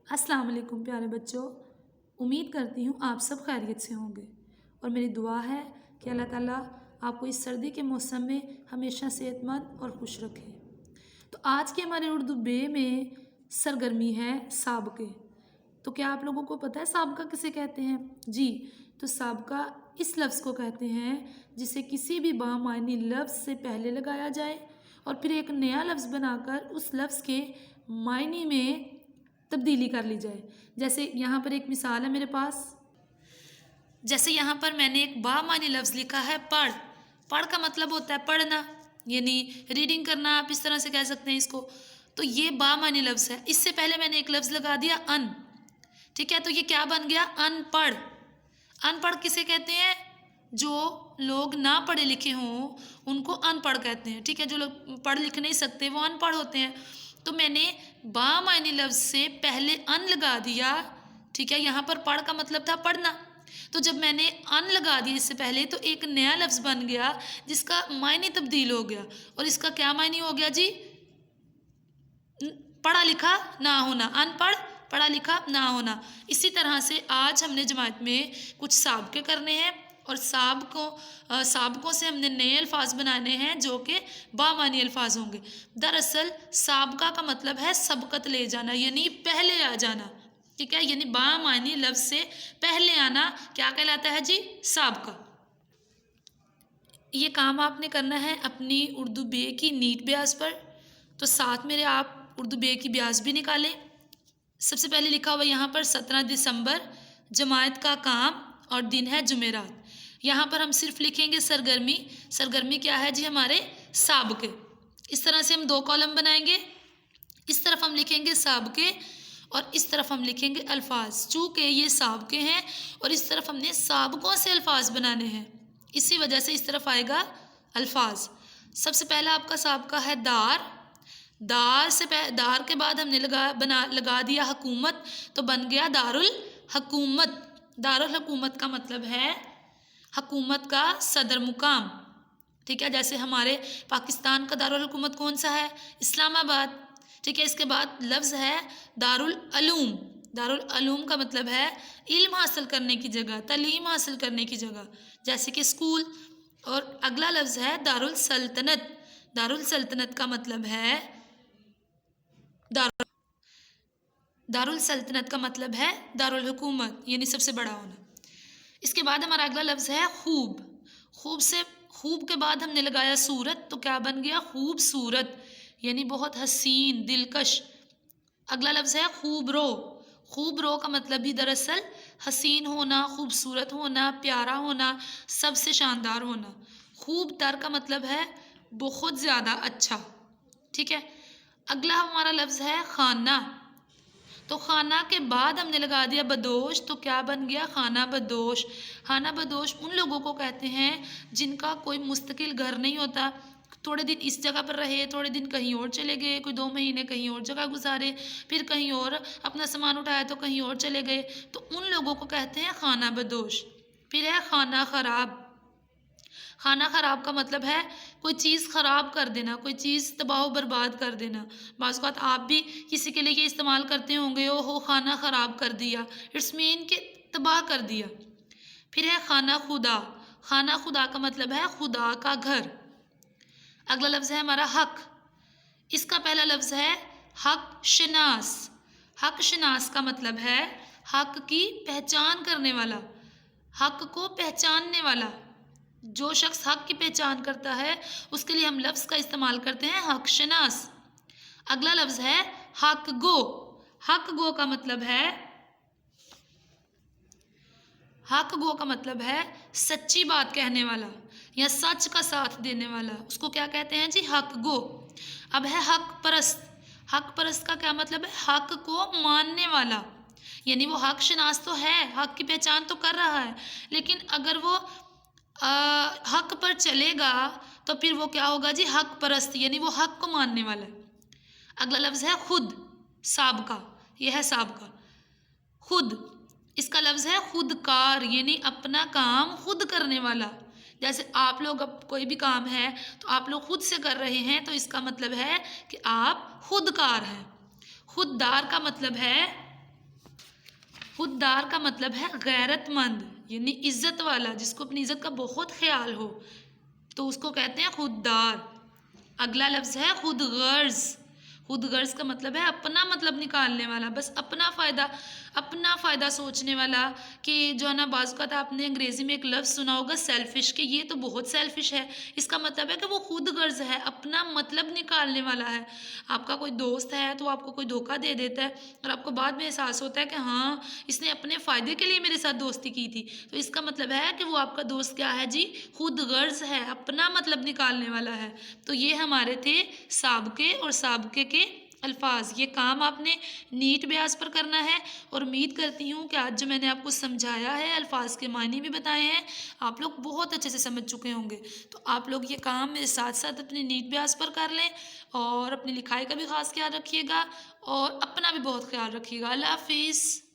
अस्सलाम वालेकुम प्यारे बच्चों। उम्मीद करती हूँ आप सब खैरियत से होंगे और मेरी दुआ है कि अल्लाह ताला आपको इस सर्दी के मौसम में हमेशा सेहतमंद और खुश रखे। तो आज के हमारे उर्दू बे में सरगर्मी है साबके। तो क्या आप लोगों को पता है साबका किसे कहते हैं? जी, तो साबका इस लफ्ज़ को कहते हैं जिसे किसी भी बामानी लफ्ज़ से पहले लगाया जाए और फिर एक नया लफ्ज़ बनाकर उस लफ्ज़ के मायने में तब्दीली कर ली जाए। जैसे यहाँ पर एक मिसाल है मेरे पास। जैसे यहाँ पर मैंने एक बामानी लफ्ज़ लिखा है पढ़। पढ़ का मतलब होता है पढ़ना, यानी रीडिंग करना, आप इस तरह से कह सकते हैं इसको। तो ये बामानी लफ्ज़ है। इससे पहले मैंने एक लफ्ज़ लगा दिया अन, ठीक है, तो ये क्या बन गया? अनपढ़। अनपढ़ किसे कहते हैं? जो लोग ना पढ़े लिखे हों उनको अनपढ़ कहते हैं, ठीक है। जो लोग पढ़ लिख नहीं सकते वो अनपढ़ होते हैं। तो मैंने बामानी लफ्ज़ से पहले अन लगा दिया, ठीक है। यहाँ पर पढ़ का मतलब था पढ़ना, तो जब मैंने अन लगा दिया इससे पहले तो एक नया लफ्ज़ बन गया जिसका मायने तब्दील हो गया। और इसका क्या मायने हो गया जी? पढ़ा लिखा ना होना, अनपढ़ पढ़ा लिखा ना होना। इसी तरह से आज हमने जमात में कुछ साबके करने हैं और साबकों से हमने नए अल्फाज बनाने हैं जो कि बामानी अल्फाज होंगे। दरअसल साबका का मतलब है सबकत ले जाना, यानी पहले आ जाना, ठीक है। यानी बामानी लफ्ज़ से पहले आना क्या कहलाता है जी? साबका। ये काम आपने करना है अपनी उर्दू बे की नीट ब्याज पर, तो साथ मेरे आप उर्दू बे की ब्याज भी निकालें। सबसे पहले लिखा हुआ यहाँ पर 17 दिसंबर, जमात का काम और दिन है जुमेरात। यहाँ पर हम सिर्फ लिखेंगे सरगर्मी। सरगर्मी क्या है जी? हमारे साबके। इस तरह से हम दो कॉलम बनाएंगे, इस तरफ हम लिखेंगे साबके और इस तरफ हम लिखेंगे अल्फाज। चूँकि ये साबके हैं और इस तरफ हमने साबकों से अल्फाज बनाने हैं, इसी वजह से इस तरफ आएगा अल्फाज। सबसे पहला आपका साबका है दार। दार के बाद हमने लगा दिया हुकूमत, तो बन गया दारुल हुकूमत। दारुल हुकूमत का मतलब है हुकूमत का सदर मुकाम, ठीक है। जैसे हमारे पाकिस्तान का दारुल हुकूमत कौन सा है? इस्लामाबाद, ठीक है। इसके बाद लफ्ज़ है दारुल अलूम। दारुल अलूम का मतलब है इल्म हासिल करने की जगह, तालीम हासिल करने की जगह, जैसे कि स्कूल। और अगला लफ्ज़ है दारुल सल्तनत। दारुल सल्तनत का मतलब है दारुल सल्तनत का मतलब है दारुल हुकूमत, यानी सबसे बड़ा होना। इसके बाद हमारा अगला लफ्ज़ है खूब। खूब के बाद हमने लगाया सूरत, तो क्या बन गया? खूबसूरत, यानी बहुत हसीन, दिलकश। अगला लफ्ज़ है खूब रो। खूब रो का मतलब भी दरअसल हसीन होना, खूबसूरत होना, प्यारा होना, सबसे शानदार होना। खूब तर का मतलब है बहुत ज़्यादा अच्छा, ठीक है। अगला हमारा लफ्ज़ है खाना। तो खाना के बाद हमने लगा दिया बदोश, तो क्या बन गया? खाना बदोश। खाना बदोश उन लोगों को कहते हैं जिनका कोई मुस्तकिल घर नहीं होता। थोड़े दिन इस जगह पर रहे, थोड़े दिन कहीं और चले गए, कोई 2 महीने कहीं और जगह गुजारे, फिर कहीं और अपना सामान उठाया तो कहीं और चले गए, तो उन लोगों को कहते हैं खाना बदोश। फिर है खाना ख़राब। खाना ख़राब का मतलब है कोई चीज़ ख़राब कर देना, कोई चीज़ तबाह बर्बाद कर देना। बाज़ औक़ात आप भी किसी के लिए ये इस्तेमाल करते होंगे, ओ हो खाना ख़राब कर दिया, इट्स मीन कि तबाह कर दिया। फिर है खाना खुदा। खाना खुदा का मतलब है खुदा का घर। अगला लफ्ज़ है हमारा हक। इसका पहला लफ्ज़ है हक शनास। हक शनास का मतलब है हक की पहचान करने वाला, हक को पहचानने वाला। जो शख्स हक की पहचान करता है उसके लिए हम लफ्ज़ का इस्तेमाल करते हैं हक शनास। अगला लफ्ज़ है हक गो। हक गो का मतलब है सच्ची बात कहने वाला या सच का साथ देने वाला, उसको क्या कहते हैं जी? हक गो। अब है हक परस्त। हक परस्त का क्या मतलब है? हक को मानने वाला, यानी वो हक शनास तो है, हक की पहचान तो कर रहा है, लेकिन अगर वो हक पर चलेगा तो फिर वो क्या होगा जी? हक परस्त, यानी वो हक को मानने वाला है। अगला लफ्ज़ है खुद। साबका, यह है साबका। खुद, इसका लफ्ज़ है खुदकार, यानी अपना काम खुद करने वाला। जैसे आप लोग अब कोई भी काम है तो आप लोग खुद से कर रहे हैं, तो इसका मतलब है कि आप खुदकार हैं। खुददार का मतलब है خوددار کا مطلب ہے غیرت مند یعنی عزت والا، جس کو اپنی عزت کا بہت خیال ہو تو اس کو کہتے ہیں خوددار۔ اگلا لفظ ہے خود غرض۔ خود غرض کا مطلب ہے اپنا مطلب نکالنے والا، بس اپنا فائدہ سوچنے والا، کہ جو ہے نا بعض اوقات آپ نے انگریزی میں ایک لفظ سنا ہوگا سیلفش، کہ یہ تو بہت سیلفش ہے، اس کا مطلب ہے کہ وہ خود غرض ہے، اپنا مطلب نکالنے والا ہے۔ آپ کا کوئی دوست ہے تو آپ کو کوئی دھوکہ دے دیتا ہے اور آپ کو بعد میں احساس ہوتا ہے کہ ہاں اس نے اپنے فائدے کے لیے میرے ساتھ دوستی کی تھی، تو اس کا مطلب ہے کہ وہ آپ کا دوست کیا ہے جی، خود غرض ہے، اپنا مطلب نکالنے والا ہے۔ تو یہ ہمارے تھے سابقے اور سابقے کے الفاظ۔ یہ کام آپ نے نیٹ بیاس پر کرنا ہے اور امید کرتی ہوں کہ آج جو میں نے آپ کو سمجھایا ہے، الفاظ کے معنی بھی بتائے ہیں، آپ لوگ بہت اچھے سے سمجھ چکے ہوں گے۔ تو آپ لوگ یہ کام میرے ساتھ ساتھ اپنے نیٹ بیاس پر کر لیں اور اپنی لکھائی کا بھی خاص خیال رکھیے گا اور اپنا بھی بہت خیال رکھیے گا۔ اللہ حافظ۔